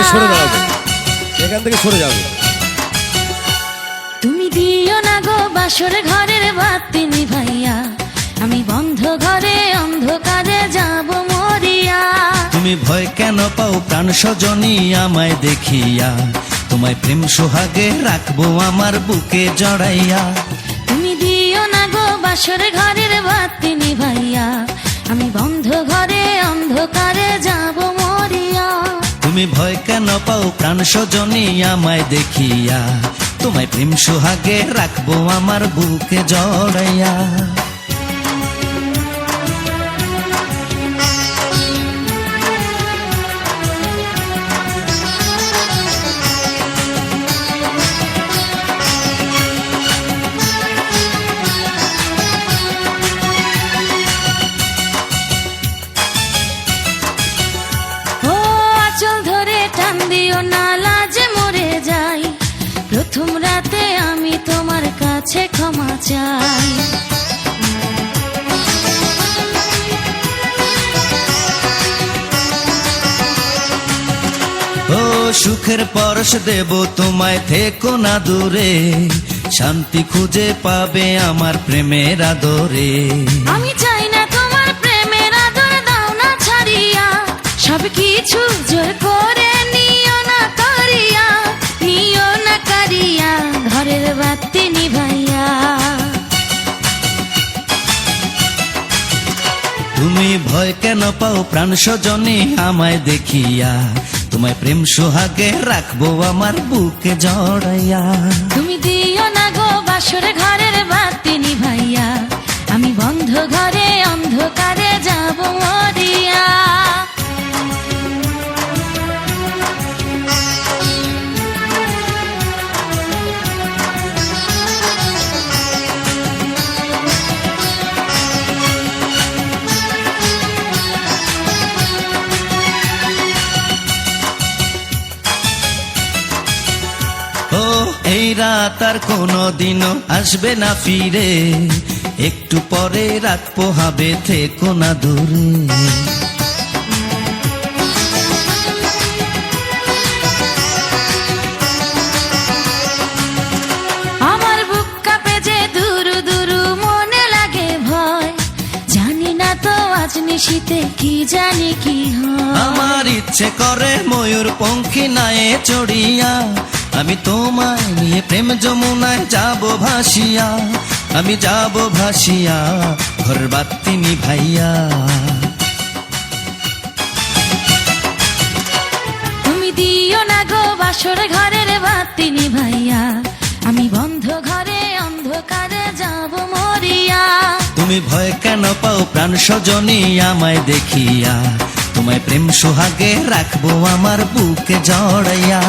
থেকে সরে দাঁড়াবে, এখান থেকে সরে যাবে। তুমি দিও না গো বাসর ঘরের বাতি নিভাইয়া, আমি বন্ধ ঘরে অন্ধকারে যাব মরিয়া। তুমি ভয় কেন পাও প্রাণ সজনী আমায় দেখিয়া, তোমায় প্রেম সোহাগে রাখবো আমার বুকে জড়াইয়া। তুমি দিও না গো বাসর ঘরের বাতি নিভাইয়া, আমি বন্ধ ঘরে অন্ধকারে যাব মরিয়া। তুমি ভয় কেন পাও প্রাণ সজনী আমায় দেখিয়া, তোমায় প্রেম সোহাগে রাখবো আমার বুকে জড়াইয়া। চল ধরে টান দিও না, লাজে মরে যাই। প্রথম রাতে আমি তোমার কাছে ক্ষমা চাই। ও সুখের পরশ দেব তোমায়, থেকো না দূরে, শান্তি খুঁজে পাবে আমার প্রেমের আদরে। আমি চাই না তোমার প্রেমের আদর, দাও না ছাড়িয়া, সব কিছু জোর করে নিও না করিয়া, নিও না করিয়া ঘরের বাতি নিভাইয়া। তুমি ভয় কেন পাও প্রাণ সজনী আমায় দেখিয়া, তোমায় প্রেম সোহাগে রাখবো আমার বুকে জড়াইয়া। তুমি দিও না গো বাসর ঘরের বাতি নিভাইয়া, আমি বন্ধ ঘরে অন্ধকারে যাব মরিয়া। ও এই রাত আর কোনোদিনও আসবে না ফিরে, একটু পরে রাত পোহাবে, থেকো না দূরে। আমার বুক কাঁপে যে দুরু দুরু, মনে লাগে ভয়, জানি না তো আজ নিশীতে কি জানি কি হয়। আমার ইচ্ছে করে ময়ূর পঙ্খী নায়ে চড়িয়া, আমি তোমায় নিয়ে প্রেম যমুনায় যাব ভাসিয়া, আমি যাব ভাসিয়া ঘর বাতি নিভাইয়া। তুমি দিও না গো বাসর ঘরের বাতি নিভাইয়া, আমি বন্ধ ঘরে অন্ধকারে যাব মরিয়া। তুমি ভয় কেন পাও প্রাণ সজনী আমায় দেখিয়া, তোমায় প্রেম সোহাগে রাখবো আমার বুকে জড়াইয়া।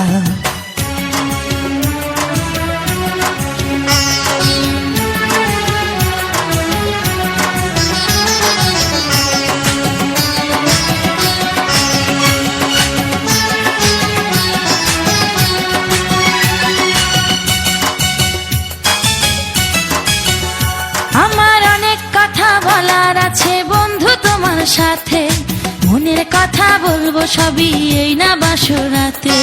আমার অনেক কথা বলার আছে বন্ধু তোমার সাথে, মনের কথা বলবো সবই এই না বাসরাতে।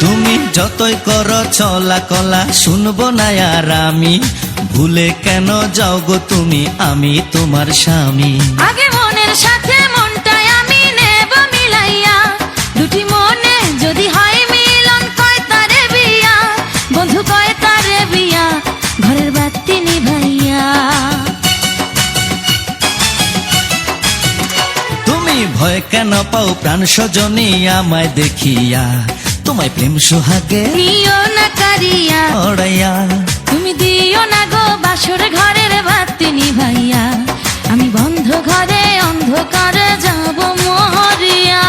তুমি যতই করো চলা কলা শুনবো না আর আমি, ভুলে কেন যাও গো তুমি, আমি তোমার স্বামী। আগে মনের সাথে মনটাই আমি নেব মিলাইয়া, দুটি মনে যদি হয় মিলন, কয় তারে বিয়া বন্ধু, কয় তারে বিয়া ঘরের বাতি নিভাইয়া। তুমি ভয় কেন পাও প্রাণ সজনী আমায় দেখিয়া, তোমায় প্রেম সোহাগে নিও না কারিয়া জড়াইয়া। তুমি দিও না গো বাসর ঘরের বাতি নিভাইয়া, আমি বন্ধ ঘরে অন্ধকারে যাব মরিয়া।